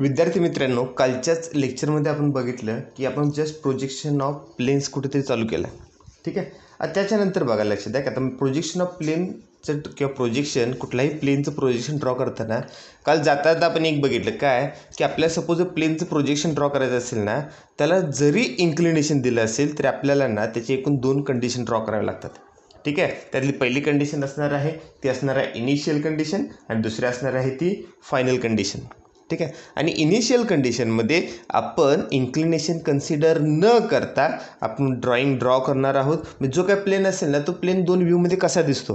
विद्यार्थी मित्रांनो, कालच्याच लेक्चरमध्ये आपण बघितलं की आपण जस्ट प्रोजेक्शन ऑफ प्लेन्स कुठेतरी चालू केलं. ठीक आहे. त्याच्यानंतर बघा लक्षात द्या की आता प्रोजेक्शन ऑफ प्लेनचं किंवा प्रोजेक्शन कुठल्याही प्लेनचं प्रोजेक्शन ड्रॉ करताना काल जाता आपण एक बघितलं काय की आपल्याला सपोज प्लेनचं प्रोजेक्शन ड्रॉ करायचं असेल ना, त्याला जरी इन्क्लिनेशन दिलं असेल तरी आपल्याला ना त्याची एकूण 2 कंडिशन ड्रॉ कराव्या लागतात. ठीक आहे. त्यातली पहिली कंडिशन असणार आहे ती असणार आहे इनिशियल कंडिशन आणि दुसरी असणार आहे ती फायनल कंडिशन. ठीक आहे. आणि इनिशियल कंडिशनमध्ये आपण इन्क्लिनेशन कन्सिडर न करता आपण ड्रॉ करणार आहोत. म्हणजे जो काय प्लेन असेल ना तो प्लेन 2 व्ह्यूमध्ये कसा दिसतो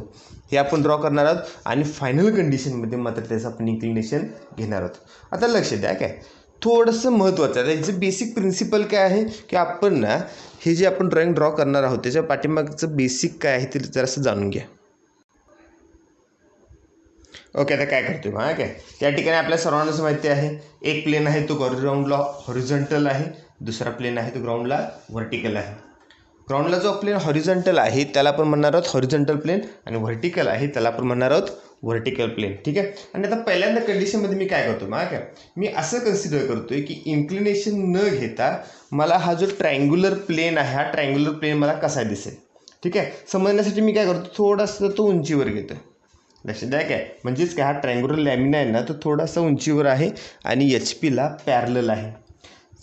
हे आपण ड्रॉ करणार आहोत. आणि फायनल कंडिशनमध्ये मात्र त्याचं आपण इन्क्लिनेशन घेणार आहोत. आता लक्ष द्या काय थोडंसं महत्त्वाचं आहे. याचं बेसिक प्रिन्सिपल काय आहे की आपण ना हे जे आपण ड्रॉ करणार आहोत त्याच्या पाठीमागचं बेसिक काय आहे ते जरासं जाणून घ्या. ओके. आता काय करतोय मग काय त्या ठिकाणी आपल्या सर्वांनाच माहिती आहे एक प्लेन आहे तो ग्राउंडला हॉरिझॉन्टल आहे, दुसरा प्लेन आहे तो ग्राउंडला व्हर्टिकल आहे. ग्राउंडला जो प्लेन हॉरिझॉन्टल आहे त्याला आपण म्हणणार आहोत हॉरिझॉन्टल प्लेन आणि व्हर्टिकल आहे त्याला आपण म्हणणार आहोत व्हर्टिकल प्लेन. ठीक आहे. आणि आता पहिल्यांदा कंडिशनमध्ये मी काय करतो मग काय मी असं कन्सिडर करतोय की इन्क्लिनेशन न घेता मला हा जो ट्रायंग्युलर प्लेन आहे हा ट्रायंग्युलर प्लेन मला कसा दिसेल. ठीक आहे. समजण्यासाठी मी काय करतो थोडासा तो उंचीवर घेतो. लक्षात द्या काय म्हणजेच काय हा ट्रायंग्युलर लॅमिना आहे ना तो थोडासा उंचीवर आहे आणि एच पीला पॅरलल आहे.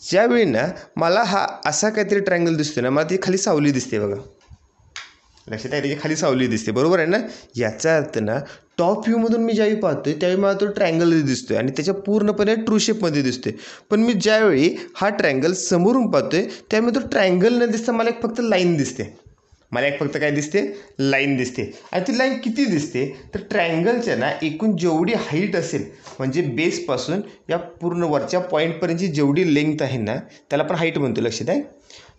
ज्यावेळी ना मला हा असा काहीतरी ट्रायंगल दिसतो ना मला ती खाली सावली दिसते बघा. लक्षात आहे त्याची खाली सावली दिसते बरोबर आहे ना. याचा अर्थ ना टॉप व्ह्यूमधून मी ज्यावेळी पाहतोय त्यावेळी मला तो ट्रायंगल दिसतोय आणि त्याच्या पूर्णपणे ट्रू शेपमध्ये दिसतोय. पण मी ज्यावेळी हा ट्रायंगल समोरून पाहतोय त्यामुळे तो ट्रायंगल न दिसता मला एक फक्त लाईन दिसते. मला एक फक्त काय दिसते लाईन दिसते. आणि ती लाईन किती दिसते तर ट्रायंगलच्या ना एकूण जेवढी हाईट असेल म्हणजे बेसपासून या पूर्ण वरच्या पॉईंटपर्यंतची जेवढी लेंथ आहे ना त्याला आपण हाईट म्हणतो. लक्षात आहे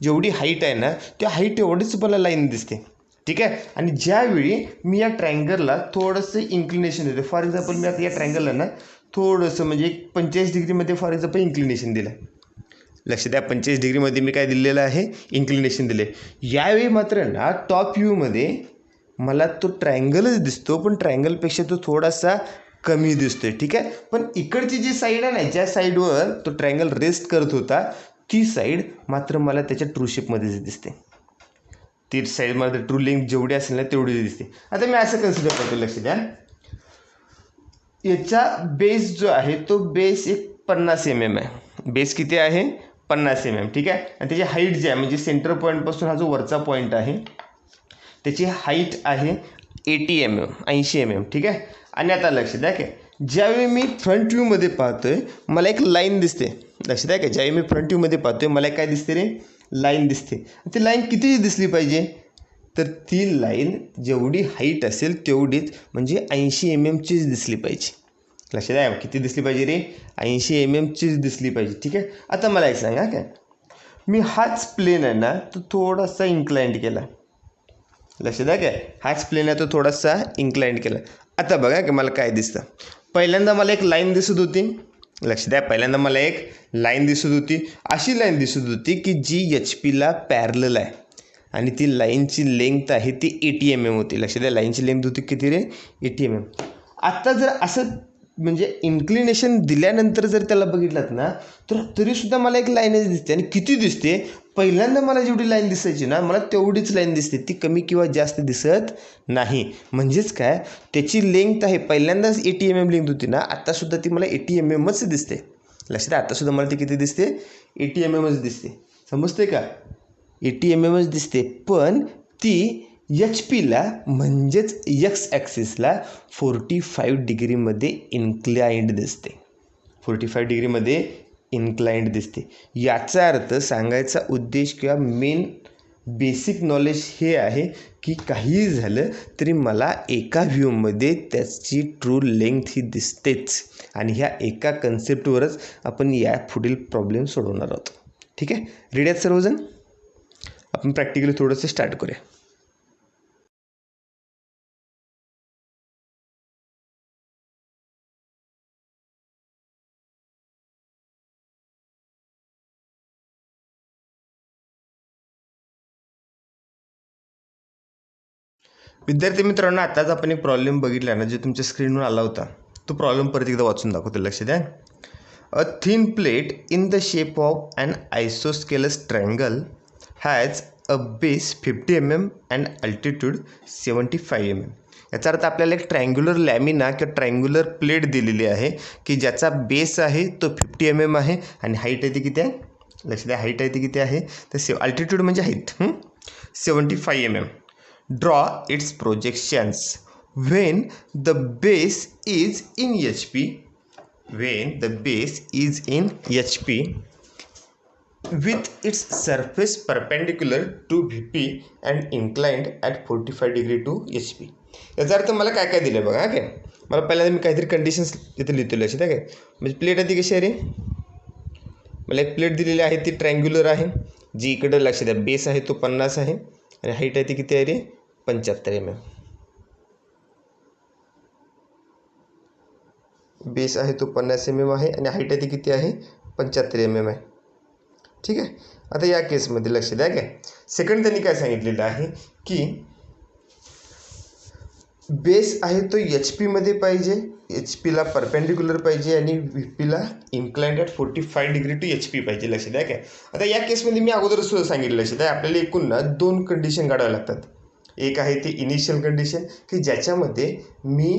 जेवढी हाईट आहे ना त्या हाईट एवढीच मला लाईन दिसते. ठीक आहे. आणि ज्यावेळी मी या ट्रायंगलला थोडंसं इन्क्लिनेशन देतो फॉर एक्झाम्पल मी आता या ट्रायंगलला ना थोडंसं म्हणजे 45 डिग्रीमध्ये फॉर एक्झाम्पल इन्क्लिनेशन दिलं. लक्ष द्या 45 डिग्रीमध्ये मी काय दिलेलं आहे इन्क्लिनेशन दिले. यावेळी मात्र ना टॉप व्ह्यूमध्ये मला तो ट्रायंगलच दिसतो पण ट्रायंगलपेक्षा तो थोडासा कमी दिसतोय. ठीक आहे. पण इकडची जी साईड आहे ना ज्या साईडवर तो ट्रायंगल रेस्ट करत होता ती साईड मात्र मला त्याच्या ट्रू शेपमध्येच दिसते. ती साईड मला ट्रू लेंथ जेवढी असेल ना तेवढी दिसते. आता मी असं कन्सिडर करतो. लक्ष द्या याचा बेस जो आहे तो बेस एक 50 mm आहे. बेस किती आहे 50 mm. ठीक आहे. आणि त्याची हाईट जी आहे म्हणजे सेंटर पॉईंटपासून हा जो वरचा पॉईंट आहे त्याची हाईट आहे 80 mm 80 mm. ठीक आहे. आणि आता लक्ष द्या काय ज्यावेळी मी फ्रंट व्ह्यूमध्ये पाहतोय मला एक लाईन दिसते. लक्ष द्या काय ज्यावेळी मी फ्रंट व्ह्यूमध्ये पाहतोय मला काय दिसते रे लाईन दिसते. ती लाईन किती दिसली पाहिजे तर ती लाईन जेवढी हाईट असेल तेवढीच म्हणजे 80 mm चीच दिसली पाहिजे. लक्षात आहे किती दिसली पाहिजे रे 80 mm चीच दिसली पाहिजे. ठीक आहे. आता मला एक सांगा काय मी हाच प्लेन आहे ना तो थोडासा इन्क्लाइंड केला. लक्षात आहे काय हाच प्लेन आहे तो थोडासा इन्क्लाइंड केला. आता बघा की मला काय दिसतं पहिल्यांदा मला एक लाईन दिसत होती. लक्ष द्या पहिल्यांदा मला एक लाईन दिसत होती. अशी लाईन दिसत होती की जी एच पीला पॅरलल आहे आणि ती लाईनची लेंथ आहे ती 80 mm होती. लक्ष द्या लाईनची लेंथ होती किती रे 80 mm. आता जर असं म्हणजे इन्क्लिनेशन दिल्यानंतर जर त्याला बघितलात ना तर तरीसुद्धा मला एक लाईनच दिसते. आणि किती दिसते पहिल्यांदा मला जेवढी लाईन दिसायची ना मला तेवढीच लाईन दिसते. ती कमी किंवा जास्त दिसत नाही. म्हणजेच काय त्याची लेंथ आहे पहिल्यांदाच 80 mm लेंथ होती ना आत्तासुद्धा ती मला 80 mmच दिसते. लक्षात आत्तासुद्धा मला ती किती दिसते 80 mmच दिसते. समजते का 80 mmच दिसते. पण ती एच पीला म्हणजेच एक्स ॲक्सिसला 45 डिग्रीमध्ये इन्क्लाइंड दिसते. 45 डिग्रीमध्ये इन्क्लाइंड दिसते. याचा अर्थ सांगायचा उद्देश किंवा मेन बेसिक नॉलेज हे आहे की काहीही झालं तरी मला एका व्ह्यूमध्ये त्याची ट्रू लेंथ ही दिसतेच. आणि ह्या एका कन्सेप्टवरच आपण या पुढील प्रॉब्लेम सोडवणार आहोत. ठीक आहे. रेडी आहेत सर्वजण. आपण प्रॅक्टिकली थोडंसं स्टार्ट करूया. विद्यार्थी मित्रांनो आताच आपण एक प्रॉब्लेम बघितला ना जो तुमच्या स्क्रीनवर आला होता तो प्रॉब्लेम परत एकदा वाचून दाखवतो. लक्ष द्या. A thin plate in the shape of an isosceles triangle has a base 50 mm and altitude 75 mm. याचा अर्थ आपल्याला एक ट्रायंग्युलर लॅमिना किंवा ट्रायंग्युलर प्लेट दिलेली आहे की ज्याचा बेस आहे तो 50 mm आहे आणि हाईट आहे ती किती आहे, लक्ष द्या, हाईट आहे ती किती आहे तर अल्टिट्यूड म्हणजे height 75 mm. Draw it's projections when the base is in HP, when the base is in HP with its surface perpendicular to VP and inclined at 45 degree to HP. याचा अर्थ मला काय काय दिलं बघा. काय मला पहिल्यांदा मी काहीतरी कंडिशन्स इथे लिहितो लक्षात आहे काय. म्हणजे प्लेट आहे ती कशी आहे रे, मला एक प्लेट दिलेली आहे ती ट्रायंग्युलर आहे जी इकडं लक्षात द्या बेस आहे तो 50 आहे आणि हाईट आहे ती किती आहे रे 75 mm. बेस आहे तो 50 mm आहे आणि हाईट आहे ती किती आहे 75 mm आहे. ठीक आहे. आता या केसमध्ये लक्ष द्या काय सेकंड त्यांनी काय सांगितलेलं आहे की बेस आहे तो HP मध्ये पाहिजे, HP ला परपेंडिक्युलर पाहिजे आणि VPला inclined at 45 degree to HP पाहिजे. लक्ष द्या काय. आता या केसमध्ये मी अगोदरच सुद्धा सांगितलं लक्ष द्या आपल्याला एकूण ना 2 कंडिशन काढाव्या लागतात. एक आहे ती इनिशियल कंडिशन की ज्याच्यामध्ये मी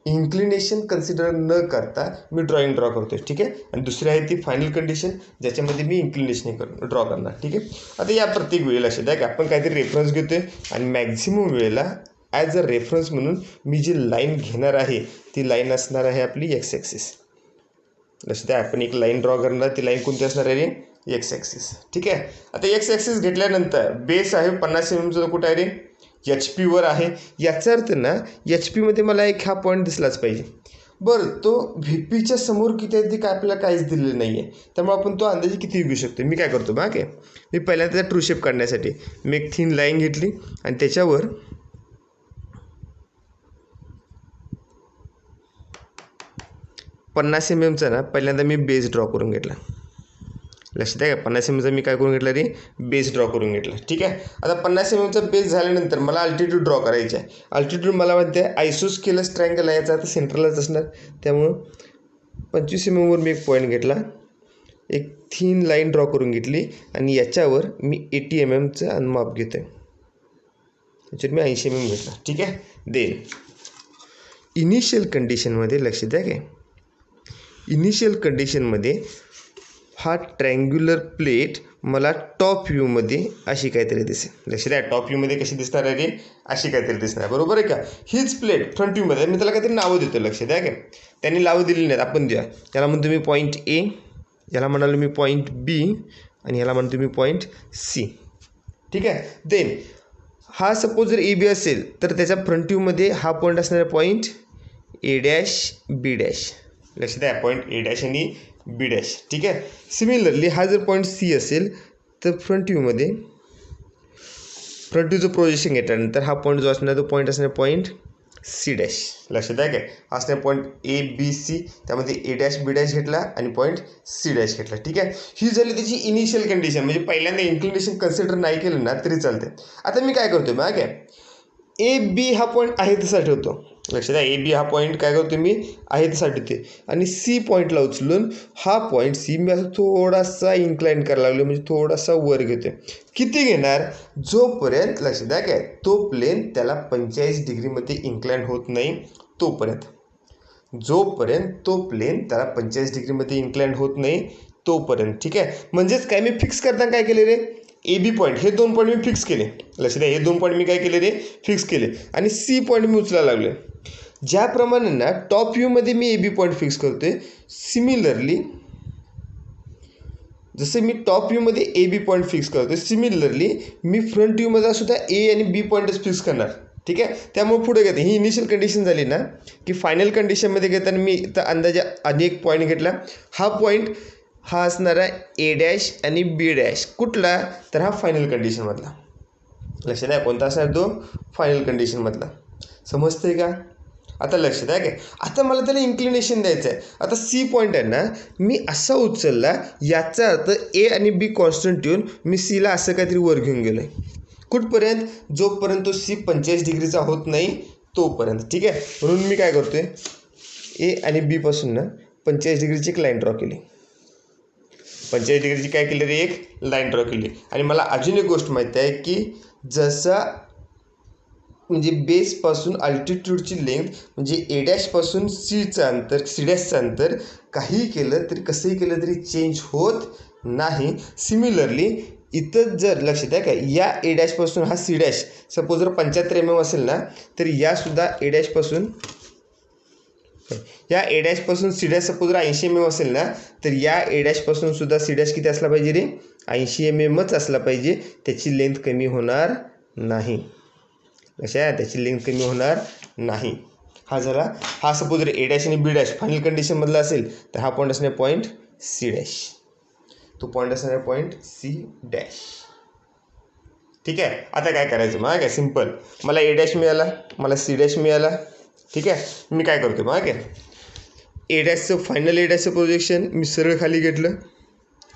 इन्क्लिनेशन कन्सिडर न करता मी ड्रॉ करतो. ठीक आहे. आणि दुसरी आहे ती फायनल कंडिशन ज्याच्यामध्ये मी इन्क्लिनेशन ड्रॉ करणार. ठीक आहे. आता या प्रत्येक वेळेला लक्षात द्या की आपण काहीतरी रेफरन्स घेतोय आणि मॅक्झिमम वेळेला ॲज अ रेफरन्स म्हणून मी जी लाईन घेणार आहे ती लाईन असणार आहे आपली एक्स ॲक्सिस. लक्षात द्या आपण एक लाईन ड्रॉ करणार, ती लाईन कोणती असणार आहे रे एक्स ॲक्सिस. ठीक आहे. आता एक्स ॲक्सिस घेतल्यानंतर बेस आहे 50 mm कुठं आहे रे HP वर आहे. याचा अर्थ ना HP मध्ये मला एक हा पॉईंट दिसलाच पाहिजे. बरं तो VPच्या समोर किती आहे ते काय आपल्याला काहीच दिलेलं नाही आहे त्यामुळे आपण तो अंदाजे किती घेऊ शकतो. मी काय करतो बघा काय मी पहिल्यांदा त्याचा ट्रू शेप काढण्यासाठी मी एक थिन लाईन घेतली आणि त्याच्यावर 50 mm ना पहिल्यांदा मी बेस ड्रॉ करून घेतला. लक्षात द्या का 50 mm मी काय करून घेतला रे बेस ड्रॉ करून घेतला. ठीक आहे. आता 50 mm बेस झाल्यानंतर मला अल्टिट्यूड ड्रॉ करायचे आहे. अल्टिट्यूड मला माहिती आहे आयसोस्केलस ट्रायंगल आहे याचा आता सेंटरलाच असणार त्यामुळं 25 mm वर मी एक पॉईंट घेतला, एक थिन लाईन ड्रॉ करून घेतली आणि याच्यावर मी 80 mm माप घेतो आहे. याच्यावर मी 80 mm घेतला. ठीक आहे. देन इनिशियल कंडिशनमध्ये लक्ष द्या काय इनिशियल कंडिशनमध्ये हा ट्रायंग्युलर प्लेट मला टॉप व्ह्यूमध्ये अशी काहीतरी दिसेल. लक्ष द्या टॉप व्ह्यूमध्ये कशी दिसणार आहे रे अशी काहीतरी दिसणार बरोबर आहे का. हीच प्लेट फ्रंट व्ह्यूमध्ये मी त्याला काहीतरी नावं देतो. लक्ष द्या काय त्यांनी नावं दिलेली नाहीत आपण द्या. याला म्हणतो मी पॉईंट A, याला म्हणालो मी पॉईंट B आणि याला म्हणतो मी पॉईंट C. ठीक आहे. देन हा सपोज जर AB असेल तर त्याच्या फ्रंट व्ह्यूमध्ये हा पॉईंट असणार आहे पॉईंट A', B'. लक्ष द्या पॉईंट A' आणि B'. ठीक आहे. सिमिलरली हा जर पॉईंट C असेल तर फ्रंट व्ह्यूचं प्रोजेक्शन घेतल्यानंतर हा पॉईंट जो असणार तो पॉईंट असणार पॉईंट C'. लक्षात द्या काय हा असणार पॉईंट ABC त्यामध्ये A', B' घेतला आणि पॉईंट C' घेतला. ठीक आहे. ही झाली त्याची इनिशियल कंडिशन म्हणजे पहिल्यांदा इन्क्लिनेशन कन्सिडर नाही केलं ना तरी चालते. आता मी काय करतो मग काय AB हा पॉईंट आहे तसा ठेवतो. लक्षात द्या AB हा पॉईंट काय करतो मी आहे तसा ठेवते आणि C पॉईंटला उचलून हा पॉईंट C मी असं थोडासा इन्क्लाइन करायला लागलो म्हणजे थोडासा वर घेतो. किती घेणार जोपर्यंत लक्षात द्या काय तो प्लेन त्याला 45 डिग्रीमध्ये इन्क्लाइन होत नाही तोपर्यंत. जोपर्यंत तो प्लेन त्याला 45 डिग्रीमध्ये इन्क्लाइन होत नाही तोपर्यंत. ठीक आहे. म्हणजेच काय मी फिक्स करताना काय केले रे AB पॉईंट हे 2 पॉईंट मी फिक्स केले. लक्षात द्या हे 2 पॉईंट मी काय केले रे फिक्स केले आणि C पॉईंट मी उचलायला लागले. ज्याप्रमाणे ना टॉप व्ह्यूमध्ये मी AB पॉईंट फिक्स करतोय सिमिलरली जसे मी टॉप व्ह्यूमध्ये AB पॉईंट फिक्स करतोय सिमिलरली मी फ्रंट व्ह्यूमध्ये सुद्धा A आणि B पॉईंटच फिक्स करणार. ठीक आहे. त्यामुळे पुढे घेते ही इनिशियल कंडिशन झाली ना की फायनल कंडिशनमध्ये घेताना मी इथं अंदाजे अनेक पॉईंट घेतला. हा पॉईंट हा असणार आहे A' आणि B'. कुठला तर हा फायनल कंडिशनमधला. लक्षात द्या कोणता असणार तो फायनल कंडिशनमधला. समजतंय का. आता लक्ष द्या काय आता मला त्याला इन्क्लिनेशन द्यायचं आहे. आता C पॉईंट आहे ना मी असा उचलला याचा अर्थ A आणि B कॉन्स्टंट ठेवून मी Cला असं काहीतरी वर घेऊन गेलो आहे. कुठपर्यंत जोपर्यंत तो C 45 डिग्रीचा होत नाही तोपर्यंत. ठीक आहे. म्हणून मी काय करतोय A आणि B पासून ना 45 डिग्रीची एक लाईन ड्रॉ केली, 45 डिग्रीची काय केली रे, एक लाईन ड्रॉ केली. आणि मला अजून एक गोष्ट माहिती आहे की जसा म्हणजे बेसपासून अल्टिट्यूडची लेंथ म्हणजे ए डॅशपासून सीचं अंतर, सी डॅशचं अंतर काही केलं तरी कसंही केलं तरी चेंज होत नाही. सिमिलरली इथं जर लक्षात आहे काय, या ए डॅशपासून हा सी डॅश सपोज जर 75 mm असेल ना, तर यासुद्धा ए डॅशपासून या ए डॅशपासून सी डॅश सपोज जर 80 mm असेल ना, तर या ए डॅशपासून सुद्धा सी डॅश किती असला पाहिजे रे, 80 mmच असला पाहिजे. त्याची लेंथ कमी होणार नाही. कशा त्याची लेंथ कमी होणार नाही. हा झाला, हा सपोज जर ए डॅश आणि बी डॅश फायनल कंडिशनमधला असेल तर हा पॉईंट असणार पॉईंट सी डॅश, तो पॉईंट असणार पॉईंट सी डॅश. ठीक आहे. आता काय करायचं मग काय, सिम्पल. मला ए डॅश मिळाला, मला सी डॅश मिळाला. ठीक आहे. मी काय करतो मग काय, ए डॅशचं फायनल ए डॅशचं प्रोजेक्शन मी सरळ खाली घेतलं.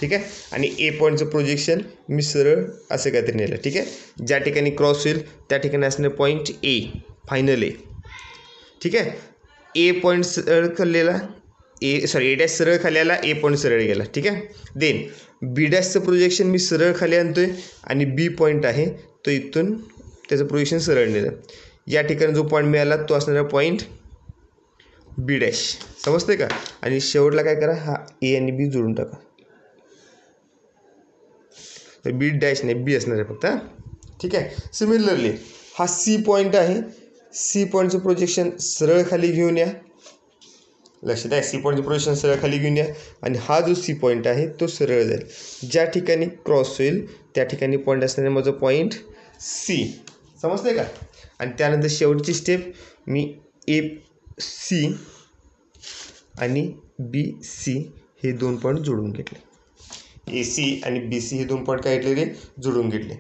ठीक आहे. आणि ए पॉईंटचं प्रोजेक्शन मी सरळ असं काहीतरी नेलं. ठीक आहे. ज्या ठिकाणी क्रॉस होईल त्या ठिकाणी असणार पॉईंट ए, फायनल ए. ठीक आहे. ए पॉईंट सरळ खाल्लेला, ए डॅश सरळ खाली आला, ए पॉईंट सरळ गेला. ठीक आहे. देन बी डॅशचं प्रोजेक्शन मी सरळ खाली आणतोय आणि बी पॉईंट आहे तो इथून त्याचं प्रोजेक्शन सरळ नेलं. या ठिकाणी जो पॉईंट मिळाला तो असणारा पॉईंट बी डॅश. समजते का. आणि शेवटला काय करा, हा ए आणि बी जोडून टाका. तर बी डॅश नाही, बी असणार आहे फक्त. ठीक आहे. सिमिलरली हा सी पॉईंट आहे, सी पॉईंटचं प्रोजेक्शन सरळ खाली घेऊन या. लक्षात आहे, सी पॉईंटचं प्रोजेक्शन सरळ खाली घेऊन या. आणि हा जो सी पॉईंट आहे तो सरळ जाईल. ज्या ठिकाणी क्रॉस होईल त्या ठिकाणी पॉईंट असणारे माझं पॉईंट सी. समजते का. आणि त्यानंतर शेवटची स्टेप मी ए सी आणि बी सी हे दोन पॉईंट जोडून घेतले. ए सी आणि बी सी हे दोन पॉईंट काय घेतले रे, जोडून घेतले.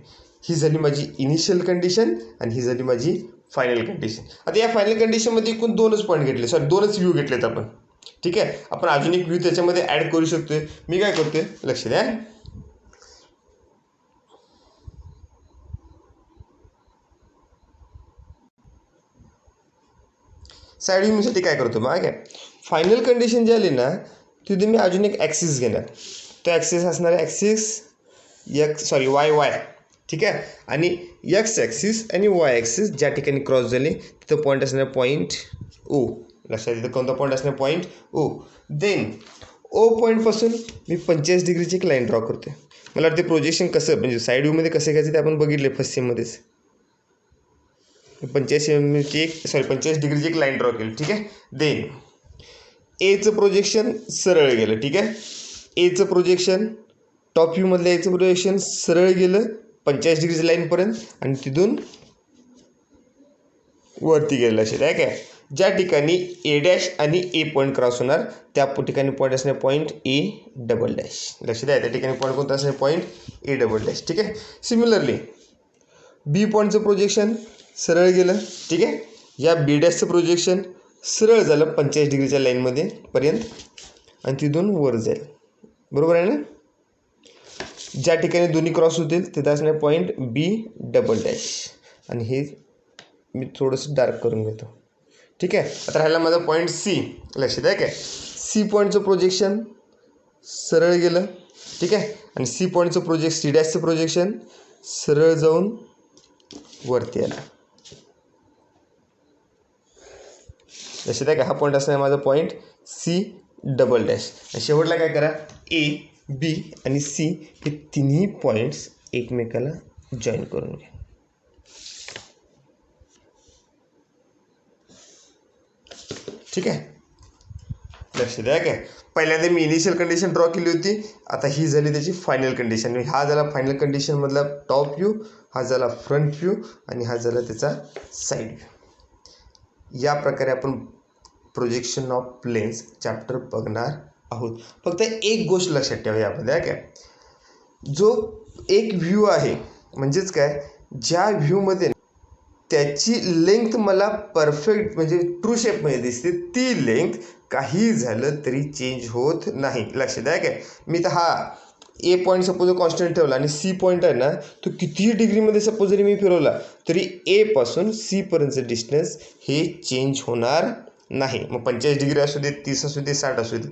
ही झाली माझी इनिशियल कंडिशन आणि ही झाली माझी फायनल कंडिशन. आता या फायनल कंडिशनमध्ये एकूण दोनच पॉईंट घेतले, सॉरी दोनच व्ह्यू घेतलेत आपण. ठीक आहे. आपण अजून एक व्ह्यू त्याच्यामध्ये ॲड करू शकतोय. मी काय करतोय लक्ष द्या, साईड व्ह्यूसाठी काय करतो मग काय, फायनल कंडिशन जी आली ना तिथे मी अजून एक ॲक्सिस घेणार. तो ॲक्सिस असणार आहे ॲक्सिस वाय. ठीक आहे. आणि एक्स ॲक्सिस आणि वाय ॲक्सिस ज्या ठिकाणी क्रॉस झाले तिथं पॉईंट असणार पॉईंट ओ. लक्षात तिथं कोणता पॉईंट असणार पॉईंट ओ. देन ओ पॉईंटपासून मी 45 डिग्रीची एक लाईन ड्रॉ करतो. मला वाटते प्रोजेक्शन कसं म्हणजे साईड व्ह्यूमध्ये कसं घ्यायचं ते आपण बघितले फर्स्ट सेममध्येच. 45 डिग्रीची एक लाईन ड्रॉ केली. ठीक आहे. देन एचं प्रोजेक्शन सरळ गेलं. ठीक आहे. एचं प्रोजेक्शन टॉप व्ह्यूमधलं एचं प्रोजेक्शन सरळ गेलं 45 डिग्रीच्या लाईनपर्यंत आणि तिथून वरती गेलं. लक्षात आहे काय, ज्या ठिकाणी ए डॅश आणि ए पॉईंट क्रॉस होणार त्या ठिकाणी पॉईंट असणार पॉईंट ए डबल डॅश. लक्षात आहे त्या ठिकाणी पॉईंट कोणता असणार पॉईंट ए डबल डॅश. ठीक आहे. सिमिलरली बी पॉईंटचं प्रोजेक्शन सरळ गेलं. ठीक आहे. या बी डॅशचं प्रोजेक्शन सरळ झालं 45 डिग्रीच्या लाईनमध्ये पर्यंत आणि तिथून वर जाईल. बरोबर आहे ना. ज्या ठिकाणी दोन्ही क्रॉस होतील तिथं असणार पॉईंट बी डबल डॅश. आणि हे मी थोडंसं डार्क करून घेतो. ठीक आहे. आता राहिला माझा पॉईंट सी. लक्षात आहे काय, सी पॉईंटचं प्रोजेक्शन सरळ गेलं. ठीक आहे. आणि सी पॉईंटचं सी डॅशचं प्रोजेक्शन सरळ जाऊन वरती आलं. लक्षात आहे का, हा पॉईंट असणार माझा पॉईंट सी डबल डॅश. आणि शेवटला काय करा, ए बी आणि सी हे तिन्ही पॉईंट्स एकमेकाला जॉईन करून घ्या. ठीक आहे. लक्ष द्या काय, पहिल्यांदा मी इनिशियल कंडिशन ड्रॉ केली होती, आता ही झाली त्याची फायनल कंडिशन. हा झाला फायनल कंडिशनमधला टॉप व्ह्यू, हा झाला फ्रंट व्ह्यू आणि हा झाला त्याचा साईड व्ह्यू. या प्रकारे आपण प्रोजेक्शन ऑफ प्लेन्स चॅप्टर बघणार आहोत. फक्त एक गोष्ट लक्षात ठेवा यामध्ये काय, जो एक व्ह्यू आहे म्हणजेच काय, ज्या व्ह्यूमध्ये त्याची लेंथ मला परफेक्ट म्हणजे ट्रू शेपमध्ये दिसते ती लेंथ काही झालं तरी चेंज होत नाही. लक्षात आहे काय, मी तर हा ए पॉईंट सपोज कॉन्स्टंट ठेवला आणि सी पॉईंट आहे ना तो कितीही डिग्रीमध्ये सपोज जरी मी फिरवला तरी ए पासून सी पर्यंतचं डिस्टन्स हे चेंज होणार नाही. मग 45 डिग्री असू देत, 30 असू दे, 60 असू दे,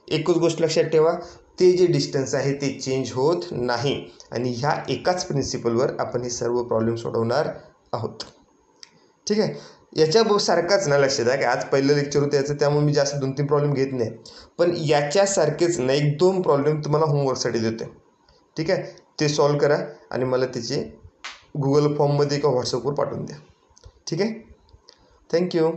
एकच गोष्ट लक्षात ठेवा, ते जे डिस्टन्स आहे ते चेंज होत नाही. आणि ह्या एकाच प्रिन्सिपलवर आपण हे सर्व प्रॉब्लेम सोडवणार आहोत. ठीक आहे. याच्या सारखाच ना, लक्षात आहे की आज पहिलं लेक्चर होतं याचं, त्यामुळे मी जास्त 2-3 प्रॉब्लेम घेत नाही, पण याच्यासारखेच ना 1-2 प्रॉब्लेम तुम्हाला होमवर्कसाठी देते. ठीक आहे. ते सॉल्व करा आणि मला त्याचे गुगल फॉर्ममध्ये किंवा व्हॉट्सअपवर पाठवून द्या. ठीक आहे. थँक्यू.